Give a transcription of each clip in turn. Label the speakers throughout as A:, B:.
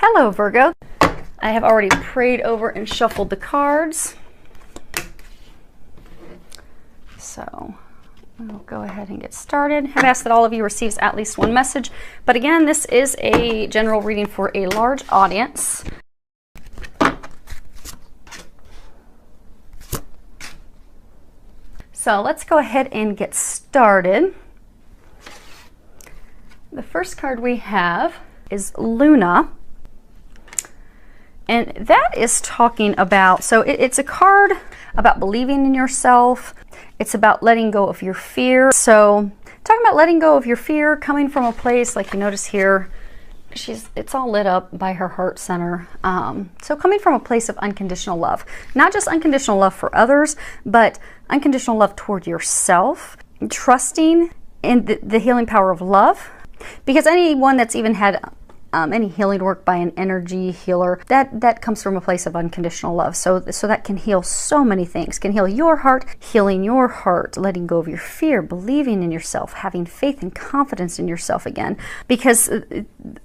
A: Hello, Virgo. I have already prayed over and shuffled the cards. So we'll go ahead and get started. I've asked that all of you receive at least one message. But again, this is a general reading for a large audience. So let's go ahead and get started. The first card we have is Luna. And that is talking about, so it's a card about believing in yourself. It's about letting go of your fear. So talking about letting go of your fear, coming from a place, like you notice here, it's all lit up by her heart center. So coming from a place of unconditional love, not just unconditional love for others, but unconditional love toward yourself, trusting in the healing power of love. Because anyone that's even had any healing work by an energy healer, that comes from a place of unconditional love. So that can heal so many things. Can heal your heart, healing your heart, letting go of your fear, believing in yourself, having faith and confidence in yourself again. Because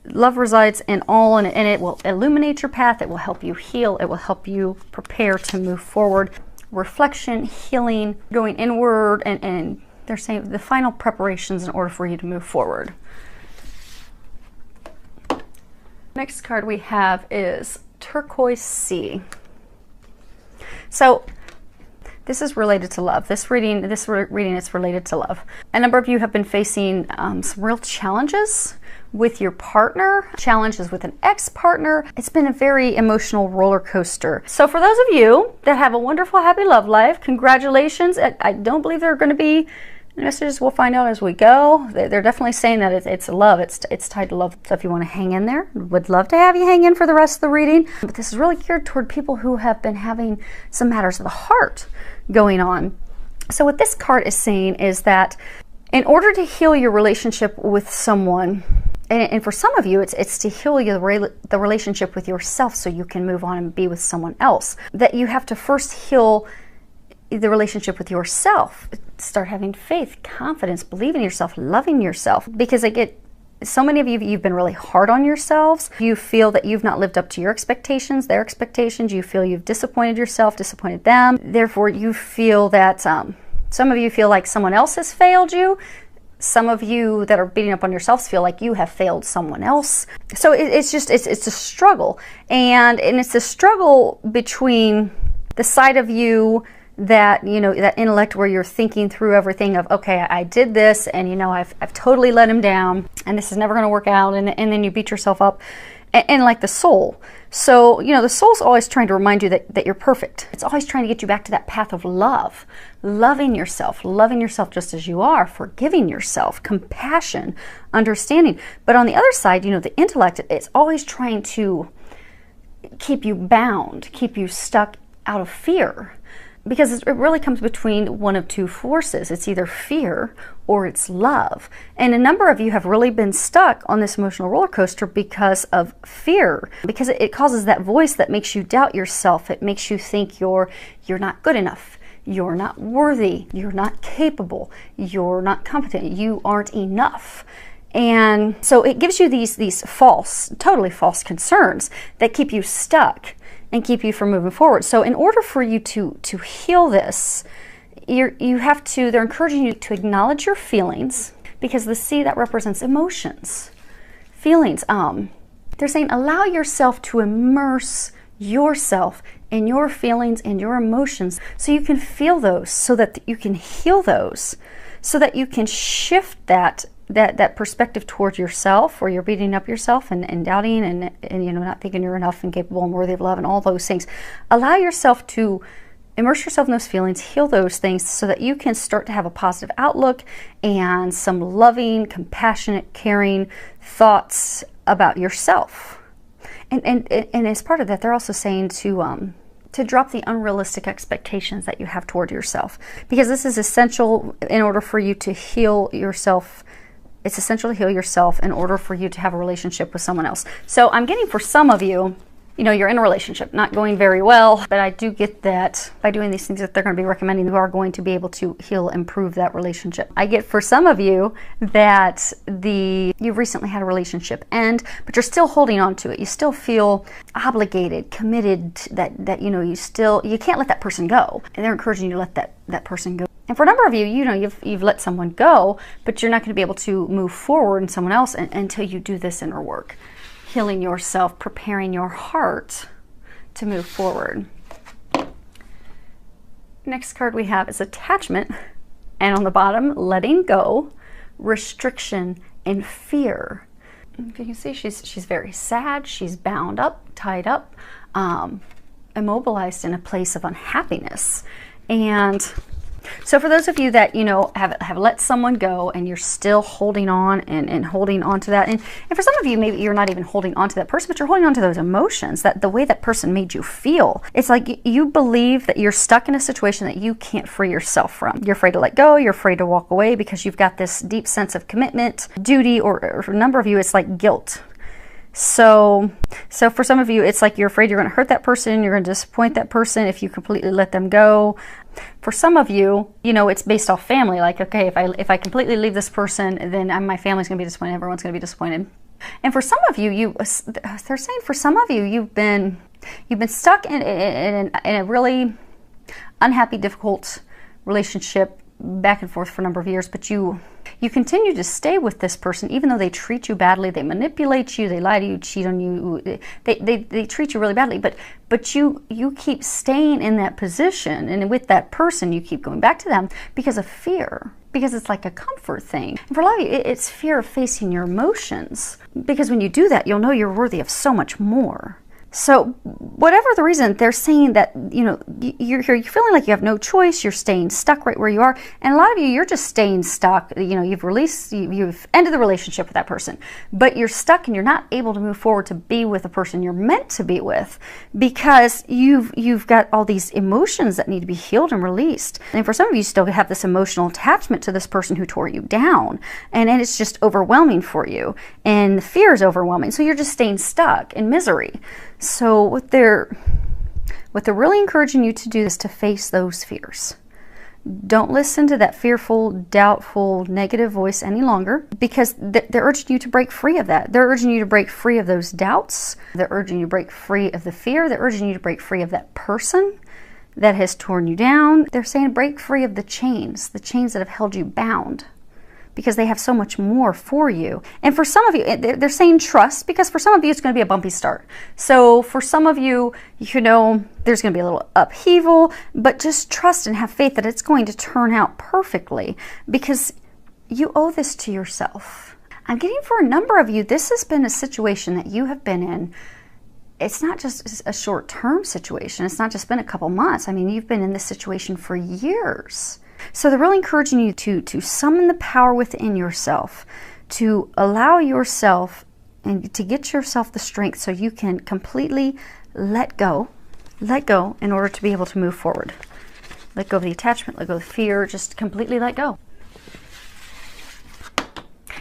A: love resides in all, and it will illuminate your path. It will help you heal. It will help you prepare to move forward. Reflection, healing, going inward, and they're saying the final preparations in order for you to move forward. Next card we have is Turquoise Sea. So this is related to love. This reading is related to love. A number of you have been facing some real challenges with your partner, challenges with an ex-partner. It's been a very emotional roller coaster. So for those of you that have a wonderful, happy love life, congratulations. I don't believe there are going to be messages. We'll find out as we go. They're definitely saying that it's love. It's tied to love. So if you want to hang in there, would love to have you hang in for the rest of the reading. But this is really geared toward people who have been having some matters of the heart going on. So what this card is saying is that in order to heal your relationship with someone, and for some of you, it's to heal the relationship with yourself so you can move on and be with someone else, that you have to first heal the relationship with yourself. Start having faith, confidence, believing in yourself, loving yourself. Because so many of you, you've been really hard on yourselves. You feel that you've not lived up to your expectations, their expectations. You feel you've disappointed yourself, disappointed them. Therefore, you feel that some of you feel like someone else has failed you. Some of you that are beating up on yourselves feel like you have failed someone else. So it's a struggle. And it's a struggle between the side of you that, you know, that intellect where you're thinking through everything of, okay, I did this, and, you know, I've totally let him down, and this is never going to work out, and then you beat yourself up, and like the soul. So, you know, the soul's always trying to remind you that you're perfect. It's always trying to get you back to that path of love, loving yourself just as you are, forgiving yourself, compassion, understanding. But on the other side, you know, the intellect, it's always trying to keep you bound, keep you stuck out of fear. Because it really comes between one of two forces. It's either fear or it's love. And a number of you have really been stuck on this emotional roller coaster because of fear. Because it causes that voice that makes you doubt yourself. It makes you think you're not good enough. You're not worthy. You're not capable. You're not competent. You aren't enough. And so it gives you these false, totally false concerns that keep you stuck and keep you from moving forward. So in order for you to heal this, they're encouraging you to acknowledge your feelings, because the sea, that represents emotions, feelings. They're saying allow yourself to immerse yourself in your feelings and your emotions so you can feel those, so that you can heal those, so that you can shift that perspective towards yourself, where you're beating up yourself and doubting and you know, not thinking you're enough and capable and worthy of love and all those things. Allow yourself to immerse yourself in those feelings, heal those things, so that you can start to have a positive outlook and some loving, compassionate, caring thoughts about yourself. And as part of that, they're also saying to drop the unrealistic expectations that you have toward yourself, because this is essential in order for you to heal yourself. It's essential to heal yourself in order for you to have a relationship with someone else. So I'm getting, for some of you, you're in a relationship, not going very well, but I do get that by doing these things that they're going to be recommending, you are going to be able to heal, improve that relationship. I get for some of you that you've recently had a relationship end, but you're still holding on to it. You still feel obligated, committed, that you can't let that person go. And they're encouraging you to let that person go. And for a number of you, you've let someone go, but you're not going to be able to move forward in someone else until you do this inner work. Healing yourself, preparing your heart to move forward. Next card we have is attachment, and on the bottom, letting go, restriction, and fear. If you can see, she's very sad. She's bound up, tied up, immobilized in a place of unhappiness. And so for those of you that, have let someone go and you're still holding on and holding on to that, and for some of you, maybe you're not even holding on to that person, but you're holding on to those emotions, that the way that person made you feel. It's like you believe that you're stuck in a situation that you can't free yourself from. You're afraid to let go, you're afraid to walk away because you've got this deep sense of commitment, duty, or for a number of you, it's like guilt. So for some of you, it's like you're afraid you're going to hurt that person, you're going to disappoint that person if you completely let them go. For some of you, it's based off family. Like, okay, if I completely leave this person, then my family's going to be disappointed. Everyone's going to be disappointed. And for some of you, they're saying for some of you, you've been stuck in a really unhappy, difficult relationship back and forth for a number of years, but you continue to stay with this person even though they treat you badly, they manipulate you, they lie to you, cheat on you, they treat you really badly, but you keep staying in that position, and with that person you keep going back to them because of fear, because it's like a comfort thing. And for a lot of you, it's fear of facing your emotions, because when you do that, you'll know you're worthy of so much more. So whatever the reason, they're saying that, you're feeling like you have no choice, you're staying stuck right where you are. And a lot of you, you're just staying stuck. You've ended the relationship with that person, but you're stuck and you're not able to move forward to be with the person you're meant to be with, because you've got all these emotions that need to be healed and released. And for some of you, still have this emotional attachment to this person who tore you down, and it's just overwhelming for you, and the fear is overwhelming. So you're just staying stuck in misery. So what they're really encouraging you to do is to face those fears. Don't listen to that fearful, doubtful, negative voice any longer, because they're urging you to break free of that. They're urging you to break free of those doubts. They're urging you to break free of the fear. They're urging you to break free of that person that has torn you down. They're saying break free of the chains that have held you bound, because they have so much more for you. And for some of you, they're saying trust, because for some of you, it's going to be a bumpy start. So for some of you, there's going to be a little upheaval, but just trust and have faith that it's going to turn out perfectly, because you owe this to yourself. I'm getting for a number of you, this has been a situation that you have been in. It's not just a short-term situation. It's not just been a couple months. I mean, you've been in this situation for years. So they're really encouraging you to summon the power within yourself, to allow yourself and to get yourself the strength so you can completely let go in order to be able to move forward. Let go of the attachment, let go of the fear, just completely let go.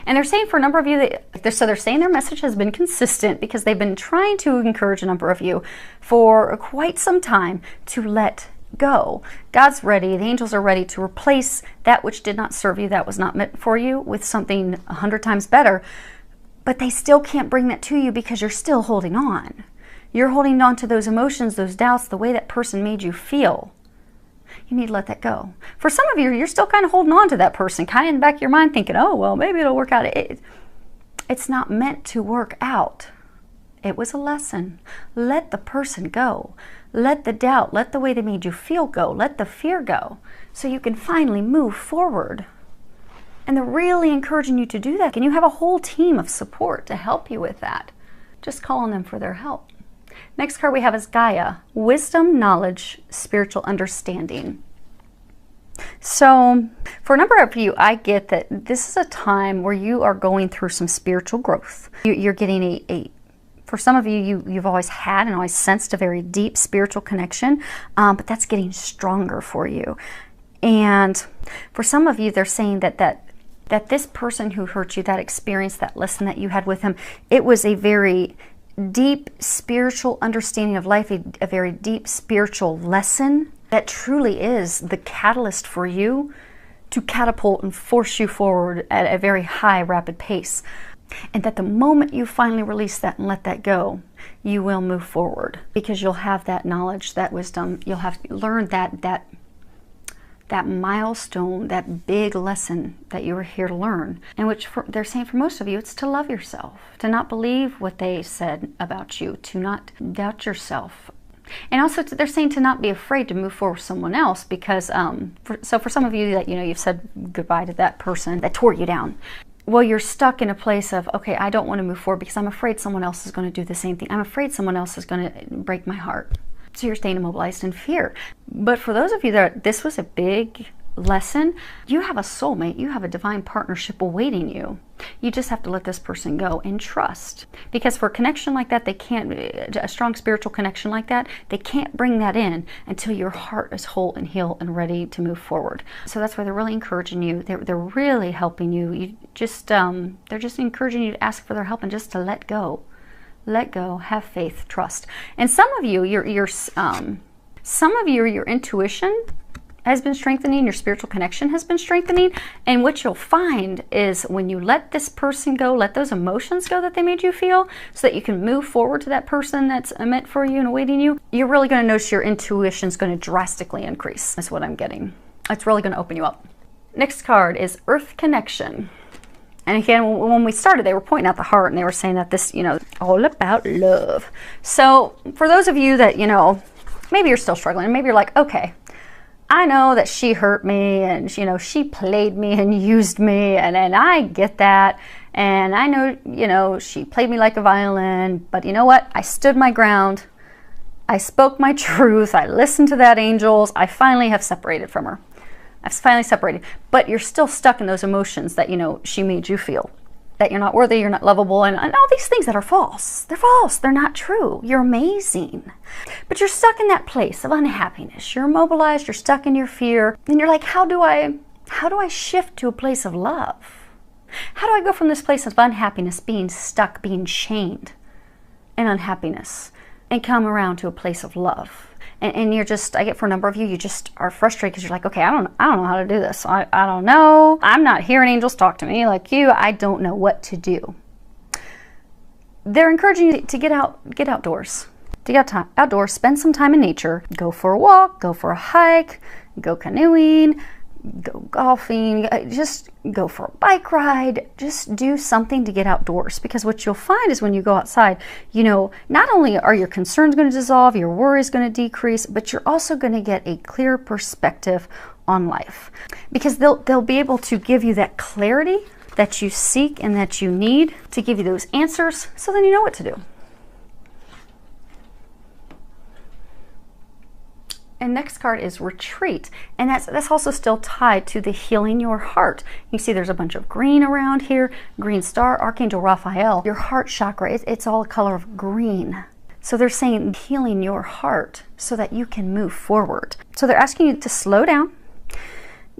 A: And they're saying for a number of you, they're saying their message has been consistent, because they've been trying to encourage a number of you for quite some time to let go. God's ready, the angels are ready to replace that which did not serve you, that was not meant for you, with something 100 times better. But they still can't bring that to you because you're still holding on. You're holding on to those emotions, those doubts, the way that person made you feel. You need to let that go. For some of you, you're still kind of holding on to that person, kind of in the back of your mind thinking, oh, well, maybe it'll work out. It's not meant to work out. It was a lesson. Let the person go. Let the doubt, let the way they made you feel go. Let the fear go, so you can finally move forward. And they're really encouraging you to do that. And you have a whole team of support to help you with that. Just call on them for their help. Next card we have is Gaia, wisdom, knowledge, spiritual understanding. So for a number of you, I get that this is a time where you are going through some spiritual growth. You're getting for some of you, you've always had and always sensed a very deep spiritual connection, but that's getting stronger for you. And for some of you, they're saying that this person who hurt you, that experience, that lesson that you had with him, it was a very deep spiritual understanding of life, a very deep spiritual lesson that truly is the catalyst for you to catapult and force you forward at a very high, rapid pace. And that the moment you finally release that and let that go, you will move forward, because you'll have that knowledge, that wisdom. You'll have learned that milestone, that big lesson that you were here to learn. And which they're saying for most of you, it's to love yourself, to not believe what they said about you, to not doubt yourself. And also they're saying to not be afraid to move forward with someone else, because for some of you that, you know, you've said goodbye to that person that tore you down. Well, you're stuck in a place of, okay, I don't want to move forward because I'm afraid someone else is going to do the same thing. I'm afraid someone else is going to break my heart. So you're staying immobilized in fear. But for those of you that this was a big lesson, you have a soulmate, you have a divine partnership awaiting you. You just have to let this person go and trust. Because for a connection like that, they can't, a strong spiritual connection like that, they can't bring that in until your heart is whole and healed and ready to move forward. So that's why they're really encouraging you. They're really helping you. They're just encouraging you to ask for their help and just to let go. Let go, have faith, trust. And some of you, your intuition has been strengthening, your spiritual connection has been strengthening. And what you'll find is when you let this person go, let those emotions go that they made you feel, so that you can move forward to that person that's meant for you and awaiting you, you're really going to notice your intuition is going to drastically increase. That's what I'm getting. It's really going to open you up. Next card is Earth Connection. And again, when we started, they were pointing out the heart, and they were saying that this, you know, all about love. So for those of you that, you know, maybe you're still struggling, maybe you're like, okay, I know that she hurt me, and, you know, she played me and used me, and I get that. And I know, you know, she played me like a violin, but you know what? I stood my ground. I spoke my truth. I listened to that angels. I finally have separated from her. I've finally separated, but you're still stuck in those emotions that, you know, she made you feel. That you're not worthy, you're not lovable, and all these things that are false. They're false, they're not true. You're amazing. But you're stuck in that place of unhappiness. You're immobilized, you're stuck in your fear, and you're like, how do I shift to a place of love? How do I go from this place of unhappiness, being stuck, being chained in unhappiness, and come around to a place of love? And you're just, I get for a number of you, you just are frustrated because you're like, okay, I don't know how to do this. I don't know. I'm not hearing angels talk to me like you. I don't know what to do. They're encouraging you to get outdoors. To get outdoors, spend some time in nature. Go for a walk, go for a hike, go canoeing, go golfing, just go for a bike ride. Just do something to get outdoors, because what you'll find is when you go outside, you know, not only are your concerns going to dissolve, your worry is going to decrease, but you're also going to get a clear perspective on life, because they'll be able to give you that clarity that you seek and that you need to give you those answers, so then you know what to do. And next card is Retreat, and that's also still tied to the healing your heart. You see there's a bunch of green around here, green star, Archangel Raphael, your heart chakra, it's all a color of green. So they're saying healing your heart so that you can move forward. So they're asking you to slow down,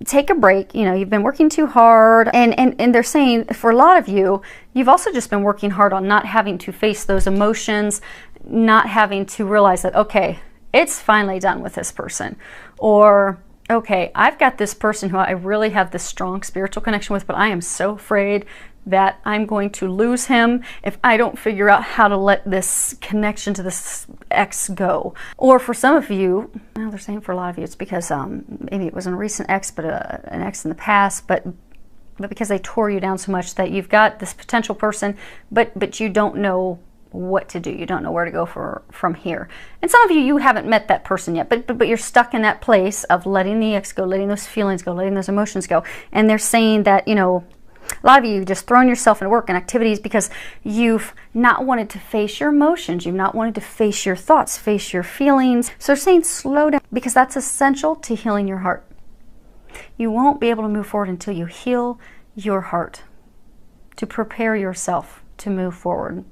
A: take a break. You know, you've been working too hard, and they're saying for a lot of you, you've also just been working hard on not having to face those emotions, not having to realize that, okay, it's finally done with this person. Or, okay, I've got this person who I really have this strong spiritual connection with, but I am so afraid that I'm going to lose him if I don't figure out how to let this connection to this ex go. Or for some of you, well, they're saying for a lot of you, it's because maybe it was a recent ex, but an ex in the past, but because they tore you down so much that you've got this potential person, but you don't know what to do. You don't know where to go from here. And some of you, you haven't met that person yet, but you're stuck in that place of letting the ex go, letting those feelings go, letting those emotions go. And they're saying that, you know, a lot of you just thrown yourself into work and activities because you've not wanted to face your emotions. You've not wanted to face your thoughts, face your feelings. So they're saying slow down, because that's essential to healing your heart. You won't be able to move forward until you heal your heart, to prepare yourself to move forward.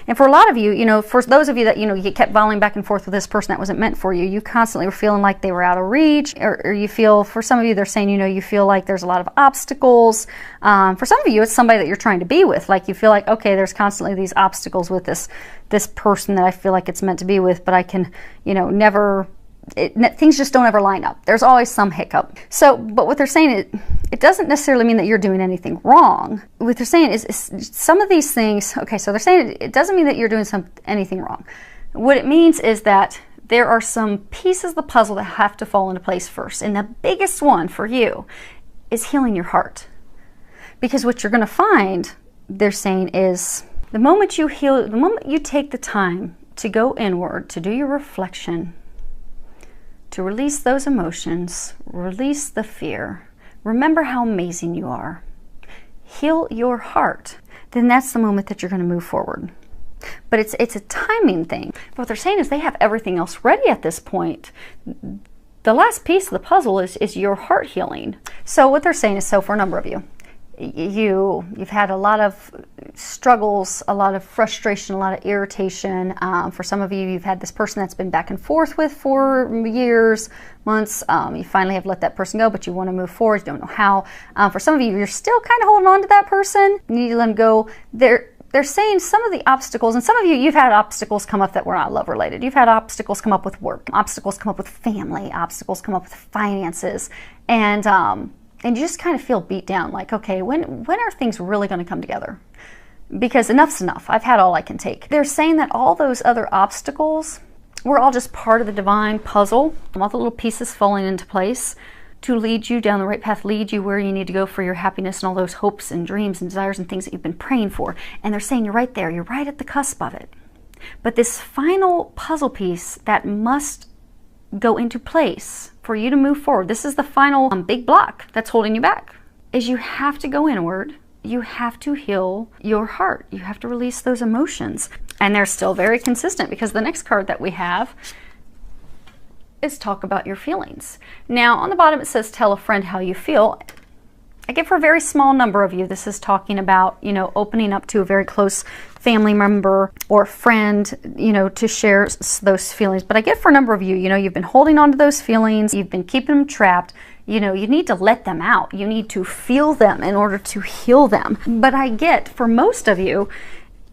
A: And for a lot of you, you know, for those of you that, you know, you kept volleying back and forth with this person that wasn't meant for you, you constantly were feeling like they were out of reach, or you feel, for some of you, they're saying, you know, you feel like there's a lot of obstacles. For some of you, it's somebody that you're trying to be with. Like you feel like, okay, there's constantly these obstacles with this person that I feel like it's meant to be with, but I can, you know, never... things just don't ever line up. There's always some hiccup. So, but what they're saying, it doesn't necessarily mean that you're doing anything wrong. What they're saying is some of these things, okay, so they're saying it doesn't mean that you're doing anything wrong. What it means is that there are some pieces of the puzzle that have to fall into place first. And the biggest one for you is healing your heart. Because what you're going to find, they're saying, is the moment you heal, the moment you take the time to go inward, to do your reflection, to release those emotions, release the fear, remember how amazing you are, heal your heart, then that's the moment that you're going to move forward. But it's a timing thing. But what they're saying is they have everything else ready at this point. The last piece of the puzzle is your heart healing. So what they're saying is, so for a number of you, you've had a lot of struggles, a lot of frustration, a lot of irritation. For some of you, you've had this person that's been back and forth with for years, months. You finally have let that person go, but you want to move forward. You don't know how. For some of you, you're still kind of holding on to that person. You need to let them go. They're saying some of the obstacles, and some of you, you've had obstacles come up that were not love related. You've had obstacles come up with work, obstacles come up with family, obstacles come up with finances, and you just kind of feel beat down, like, okay, when are things really going to come together? Because enough's enough. I've had all I can take. They're saying that all those other obstacles were all just part of the divine puzzle, all the little pieces falling into place to lead you down the right path, lead you where you need to go for your happiness and all those hopes and dreams and desires and things that you've been praying for. And they're saying you're right there. You're right at the cusp of it. But this final puzzle piece that must go into place for you to move forward, this is the final big block that's holding you back, is you have to go inward. You have to heal your heart. You have to release those emotions. And they're still very consistent, because the next card that we have is talk about your feelings. Now on the bottom it says tell a friend how you feel. I get for a very small number of you, this is talking about, you know, opening up to a very close family member or friend, you know, to share those feelings. But I get for a number of you, you know, you've been holding on to those feelings, you've been keeping them trapped. You know, you need to let them out. You need to feel them in order to heal them. But I get for most of you,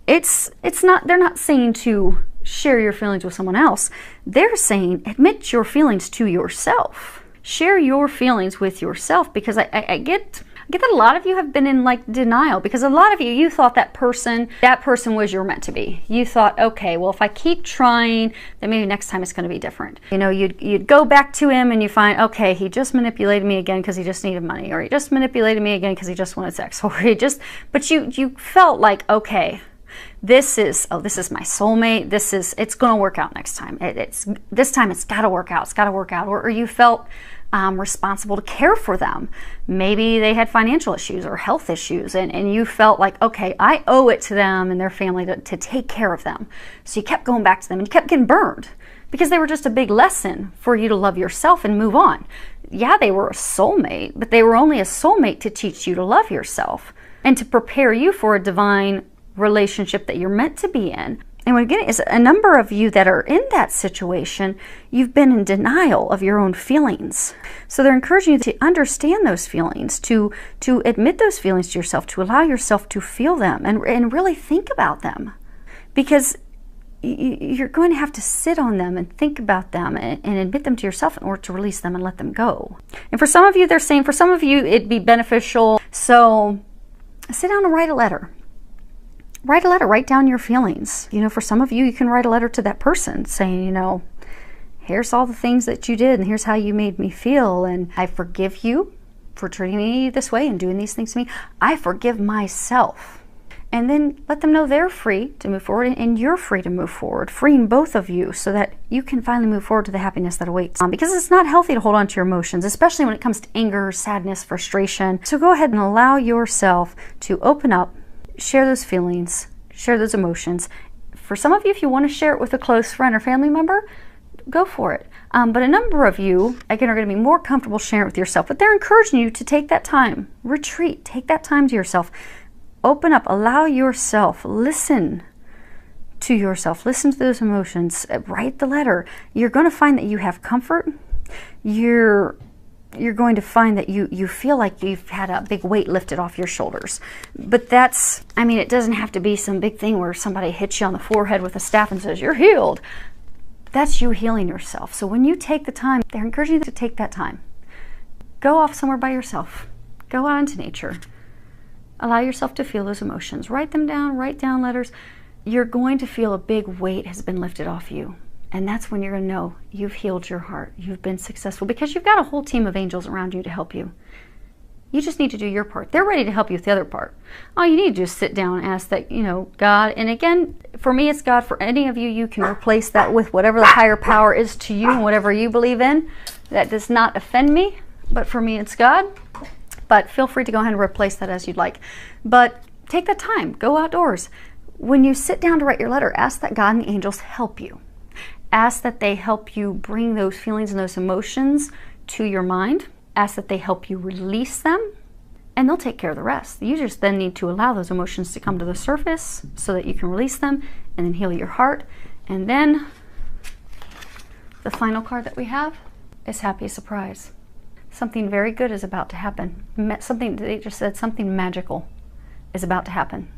A: it's not, they're not saying to share your feelings with someone else. They're saying admit your feelings to yourself. Share your feelings with yourself, because I get that a lot of you have been in like denial, because a lot of you thought that person was your meant to be. You thought, okay, well, if I keep trying, then maybe next time it's going to be different. You know, you'd go back to him and you find, okay, he just manipulated me again because he just needed money, or he just manipulated me again because he just wanted sex, or but you felt like, okay, this is my soulmate. It's going to work out next time. This time it's got to work out. It's got to work out. Or you felt responsible to care for them. Maybe they had financial issues or health issues, and you felt like, okay, I owe it to them and their family to take care of them. So you kept going back to them and you kept getting burned, because they were just a big lesson for you to love yourself and move on. Yeah, they were a soulmate, but they were only a soulmate to teach you to love yourself and to prepare you for a divine relationship that you're meant to be in. And what I'm getting is a number of you that are in that situation, you've been in denial of your own feelings. So they're encouraging you to understand those feelings, to admit those feelings to yourself, to allow yourself to feel them and really think about them. Because you're going to have to sit on them and think about them and admit them to yourself in order to release them and let them go. And for some of you, they're saying, for some of you, it'd be beneficial. So sit down and write a letter. Write a letter, write down your feelings. You know, for some of you, you can write a letter to that person saying, you know, here's all the things that you did and here's how you made me feel, and I forgive you for treating me this way and doing these things to me. I forgive myself. And then let them know they're free to move forward and you're free to move forward, freeing both of you so that you can finally move forward to the happiness that awaits. Because it's not healthy to hold on to your emotions, especially when it comes to anger, sadness, frustration. So go ahead and allow yourself to open up, share those feelings, share those emotions. For some of you, if you want to share it with a close friend or family member, go for it. But a number of you, again, are going to be more comfortable sharing it with yourself. But they're encouraging you to take that time, retreat, take that time to yourself. Open up, allow yourself, listen to yourself. Listen to those emotions. Write the letter. You're going to find that you have comfort. You're going to find that you feel like you've had a big weight lifted off your shoulders. But that's, I mean, it doesn't have to be some big thing where somebody hits you on the forehead with a staff and says, you're healed. That's you healing yourself. So when you take the time, they're encouraging you to take that time. Go off somewhere by yourself. Go out into nature. Allow yourself to feel those emotions. Write them down, write down letters. You're going to feel a big weight has been lifted off you. And that's when you're going to know you've healed your heart. You've been successful because you've got a whole team of angels around you to help you. You just need to do your part. They're ready to help you with the other part. All you need to do is sit down and ask that, God, and again, for me, it's God. For any of you, you can replace that with whatever the higher power is to you and whatever you believe in. That does not offend me, but for me, it's God. But feel free to go ahead and replace that as you'd like. But take the time. Go outdoors. When you sit down to write your letter, ask that God and the angels help you. Ask that they help you bring those feelings and those emotions to your mind. Ask that they help you release them, and they'll take care of the rest. You just then need to allow those emotions to come to the surface so that you can release them and then heal your heart. And then the final card that we have is Happy Surprise. Something very good is about to happen. Something, they just said something magical is about to happen.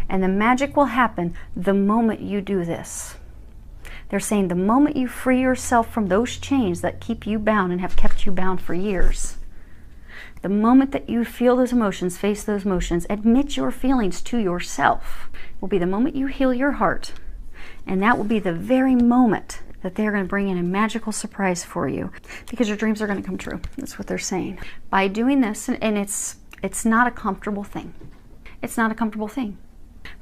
A: And the magic will happen the moment you do this. They're saying the moment you free yourself from those chains that keep you bound and have kept you bound for years, the moment that you feel those emotions, face those emotions, admit your feelings to yourself, will be the moment you heal your heart. And that will be the very moment that they're going to bring in a magical surprise for you, because your dreams are going to come true. That's what they're saying. By doing this, and it's not a comfortable thing. It's not a comfortable thing.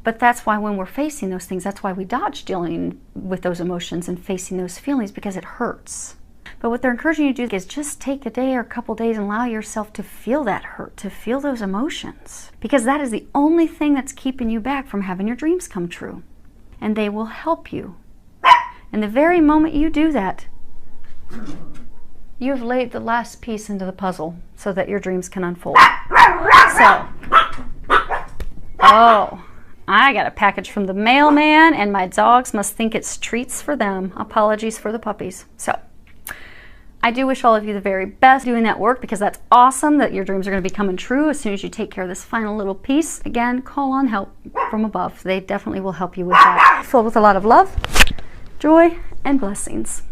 A: But that's why when we're facing those things, that's why we dodge dealing with those emotions and facing those feelings, because it hurts. But what they're encouraging you to do is just take a day or a couple days and allow yourself to feel that hurt, to feel those emotions. Because that is the only thing that's keeping you back from having your dreams come true. And they will help you. And the very moment you do that, you've laid the last piece into the puzzle so that your dreams can unfold. So, I got a package from the mailman, and my dogs must think it's treats for them. Apologies for the puppies. So, I do wish all of you the very best doing that work, because that's awesome that your dreams are going to be coming true as soon as you take care of this final little piece. Again, call on help from above. They definitely will help you with that. Filled with a lot of love, joy, and blessings.